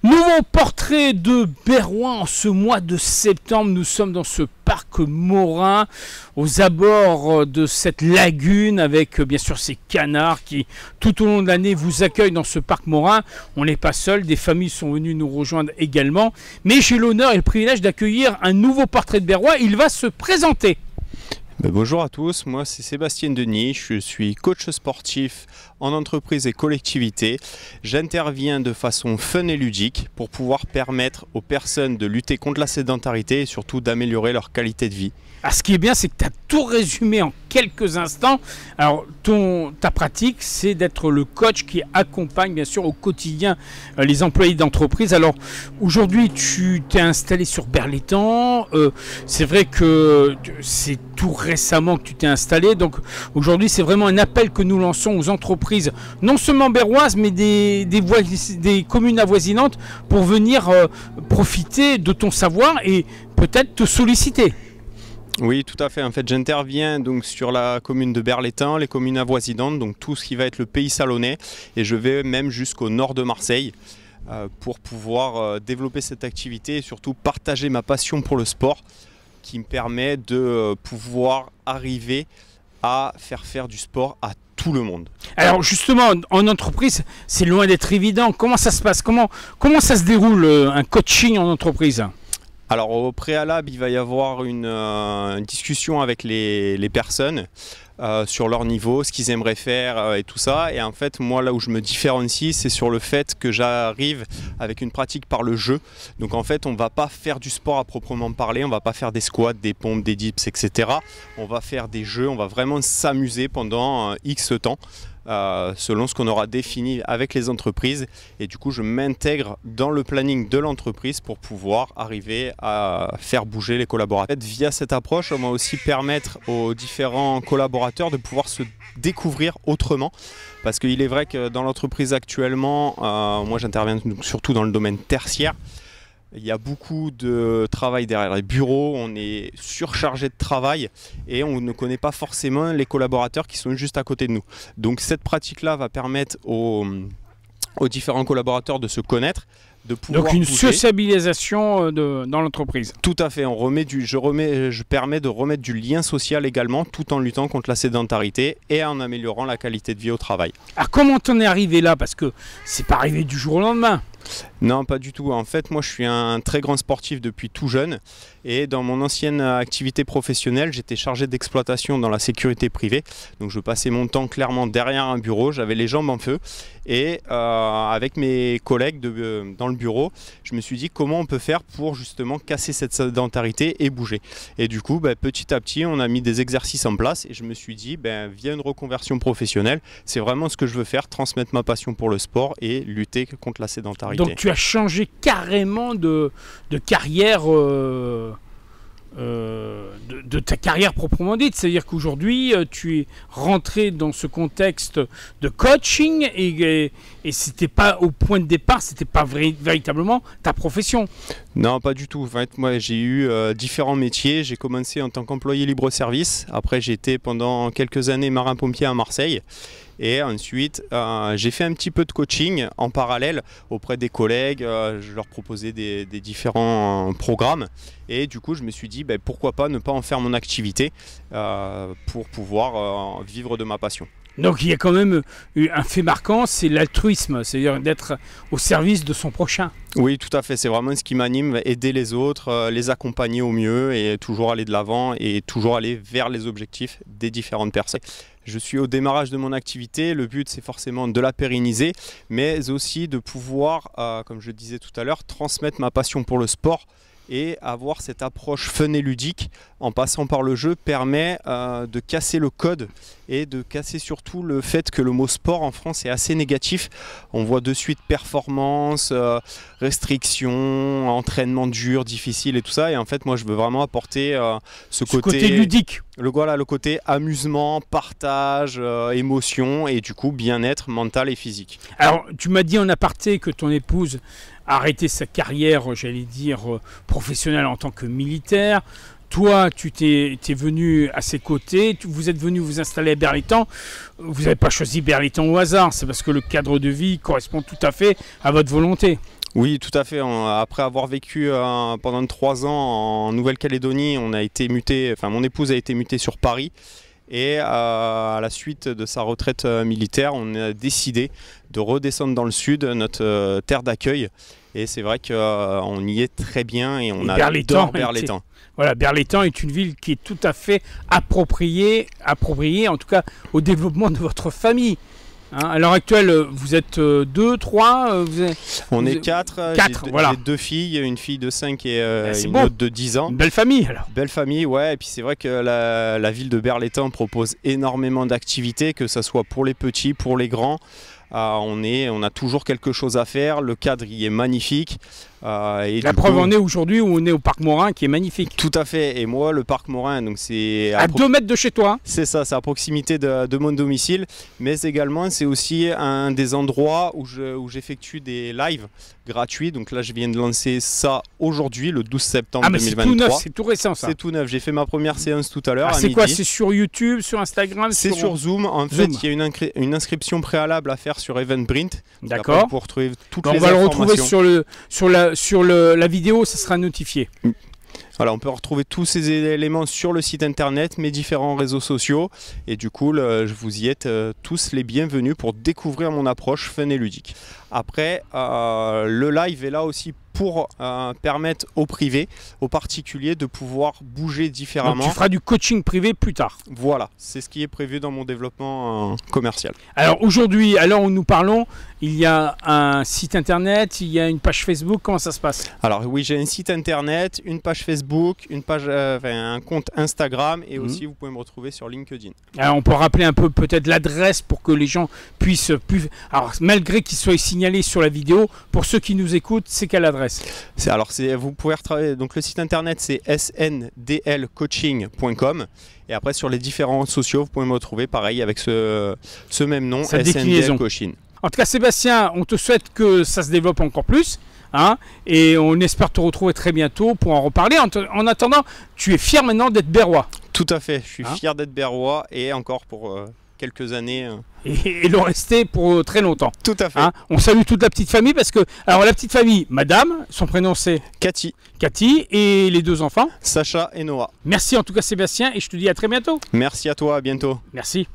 Nouveau portrait de Berrois en ce mois de septembre. Nous sommes dans ce parc Morin, aux abords de cette lagune, avec bien sûr ces canards qui tout au long de l'année vous accueillent dans ce parc Morin. On n'est pas seul, des familles sont venues nous rejoindre également. Mais j'ai l'honneur et le privilège d'accueillir un nouveau portrait de Berrois. Il va se présenter. Bonjour à tous, moi c'est Sébastien Denis, je suis coach sportif en entreprise et collectivité. J'interviens de façon fun et ludique pour pouvoir permettre aux personnes de lutter contre la sédentarité et surtout d'améliorer leur qualité de vie. Ce qui est bien, c'est que tu as tout résumé en quelques instants. Alors, ta pratique, c'est d'être le coach qui accompagne, bien sûr, au quotidien les employés d'entreprise. Alors, aujourd'hui, tu t'es installé sur Berlétan. C'est vrai que c'est tout récemment que tu t'es installé. Donc, aujourd'hui, c'est vraiment un appel que nous lançons aux entreprises, non seulement berroises, mais des communes avoisinantes, pour venir profiter de ton savoir et peut-être te solliciter. Oui, tout à fait. En fait, j'interviens donc sur la commune de Berlétan, les communes avoisinantes, donc tout ce qui va être le pays salonnais, et je vais même jusqu'au nord de Marseille pour pouvoir développer cette activité et surtout partager ma passion pour le sport, qui me permet de pouvoir arriver à faire du sport à tout le monde. Alors justement, en entreprise, c'est loin d'être évident. Comment ça se passe? Comment ça se déroule un coaching en entreprise? Alors au préalable, il va y avoir une discussion avec les personnes sur leur niveau, ce qu'ils aimeraient faire et tout ça. Et en fait, moi, là où je me différencie, c'est sur le fait que j'arrive avec une pratique par le jeu. Donc en fait, on ne va pas faire du sport à proprement parler, on ne va pas faire des squats, des pompes, des dips, etc. On va faire des jeux, on va vraiment s'amuser pendant X temps. Selon ce qu'on aura défini avec les entreprises, et du coup je m'intègre dans le planning de l'entreprise pour pouvoir arriver à faire bouger les collaborateurs. Via cette approche, on va aussi permettre aux différents collaborateurs de pouvoir se découvrir autrement, parce qu'il est vrai que dans l'entreprise actuellement, moi j'interviens surtout dans le domaine tertiaire. Il y a beaucoup de travail derrière les bureaux, on est surchargé de travail et on ne connaît pas forcément les collaborateurs qui sont juste à côté de nous. Donc cette pratique-là va permettre aux différents collaborateurs de se connaître, de pouvoir donc une bouger. Sociabilisation dans l'entreprise. Tout à fait, je permets de remettre du lien social également, tout en luttant contre la sédentarité et en améliorant la qualité de vie au travail. Alors comment t'en es arrivé là? Parce que c'est pas arrivé du jour au lendemain. Non, pas du tout. En fait, moi, je suis un très grand sportif depuis tout jeune. Et dans mon ancienne activité professionnelle, j'étais chargé d'exploitation dans la sécurité privée. Donc, je passais mon temps clairement derrière un bureau. J'avais les jambes en feu. Et avec mes collègues dans le bureau, je me suis dit comment on peut faire pour justement casser cette sédentarité et bouger. Et du coup, petit à petit, on a mis des exercices en place. Et je me suis dit, via une reconversion professionnelle, c'est vraiment ce que je veux faire, transmettre ma passion pour le sport et lutter contre la sédentarité. Donc tu as changé carrément de carrière, de ta carrière proprement dite. C'est-à-dire qu'aujourd'hui, tu es rentré dans ce contexte de coaching et c'était pas au point de départ, c'était pas véritablement ta profession. Non, pas du tout. En fait, moi, j'ai eu différents métiers. J'ai commencé en tant qu'employé libre-service. Après, j'ai été pendant quelques années marin-pompier à Marseille. Et ensuite, j'ai fait un petit peu de coaching en parallèle auprès des collègues. Je leur proposais des différents programmes. Et du coup, je me suis dit, pourquoi pas ne pas en faire mon activité pour pouvoir vivre de ma passion. Donc il y a quand même un fait marquant, c'est l'altruisme, c'est-à-dire d'être au service de son prochain. Oui, tout à fait, c'est vraiment ce qui m'anime, aider les autres, les accompagner au mieux et toujours aller de l'avant et toujours aller vers les objectifs des différentes personnes. Je suis au démarrage de mon activité, le but c'est forcément de la pérenniser, mais aussi de pouvoir, comme je le disais tout à l'heure, transmettre ma passion pour le sport. Et avoir cette approche fun et ludique en passant par le jeu permet de casser le code et de casser surtout le fait que le mot sport en France est assez négatif. On voit de suite performance, restriction, entraînement dur, difficile et tout ça. Et en fait, moi, je veux vraiment apporter ce côté ludique. Le côté amusement, partage, émotion et du coup bien-être mental et physique. Alors, tu m'as dit en aparté que ton épouse a arrêté sa carrière, j'allais dire, professionnelle en tant que militaire. Toi, tu t'es venu à ses côtés, vous êtes venu vous installer à Berlétan. Vous n'avez pas choisi Berlétan au hasard, c'est parce que le cadre de vie correspond tout à fait à votre volonté. Oui, tout à fait. Après avoir vécu pendant 3 ans en Nouvelle-Calédonie, on a été muté, enfin mon épouse a été mutée sur Paris. Et à la suite de sa retraite militaire, on a décidé de redescendre dans le sud, notre terre d'accueil. Et c'est vrai qu'on y est très bien et on adore Berlétan. Voilà, Berlétan est une ville qui est tout à fait appropriée en tout cas au développement de votre famille. Hein, à l'heure actuelle, vous êtes 2, 3 On est 4. Voilà. J'ai 2 filles, une fille de 5 et une bon. autre de 10 ans. Une belle famille alors. Belle famille, ouais. Et puis c'est vrai que la ville de Berlétan propose énormément d'activités, que ce soit pour les petits, pour les grands. On a toujours quelque chose à faire. Le cadre y est magnifique. Et la preuve en est aujourd'hui où on est au Parc Morin qui est magnifique. Tout à fait. Et moi, le Parc Morin, donc c'est à 2 mètres de chez toi. C'est ça, c'est à proximité de mon domicile. Mais également, c'est aussi un des endroits où j'effectue des lives gratuits. Donc là, je viens de lancer ça aujourd'hui, le 12 septembre 2023. C'est tout neuf, c'est tout récent ça. C'est tout neuf. J'ai fait ma première séance tout à l'heure. C'est quoi? C'est sur YouTube, sur Instagram? C'est sur Zoom. En fait, il y a une inscription préalable à faire sur Eventbrite. D'accord. Pour retrouver toutes les informations. On va le retrouver sur la vidéo, ça sera notifié. Voilà, on peut retrouver tous ces éléments sur le site internet, mes différents réseaux sociaux. Et du coup, je vous y êtes tous les bienvenus pour découvrir mon approche fun et ludique. Après, le live est là aussi pour permettre aux privés, aux particuliers de pouvoir bouger différemment. Donc tu feras du coaching privé plus tard. Voilà, c'est ce qui est prévu dans mon développement commercial. Alors aujourd'hui, à l'heure où nous parlons, il y a un site internet, il y a une page Facebook, comment ça se passe? Alors oui, j'ai un site internet, une page Facebook, un compte Instagram et aussi vous pouvez me retrouver sur LinkedIn. Alors on peut rappeler un peu peut-être l'adresse pour que les gens puissent plus... Alors malgré qu'ils soient signalés sur la vidéo, pour ceux qui nous écoutent, c'est quelle adresse? Vous pouvez retravailler. Donc le site internet c'est sndlcoaching.com et après sur les différents réseaux sociaux vous pouvez me retrouver pareil avec ce même nom, SNDL Coaching. En tout cas Sébastien, on te souhaite que ça se développe encore plus. Hein, et on espère te retrouver très bientôt pour en reparler. En attendant, tu es fier maintenant d'être Berrois. Tout à fait, je suis fier d'être Berrois et encore pour quelques années. Et le rester pour très longtemps. Tout à fait. Hein, on salue toute la petite famille parce que... Alors la petite famille, madame, son prénom c'est Cathy. Cathy et les 2 enfants Sacha et Noah. Merci en tout cas Sébastien et je te dis à très bientôt. Merci à toi, à bientôt. Merci.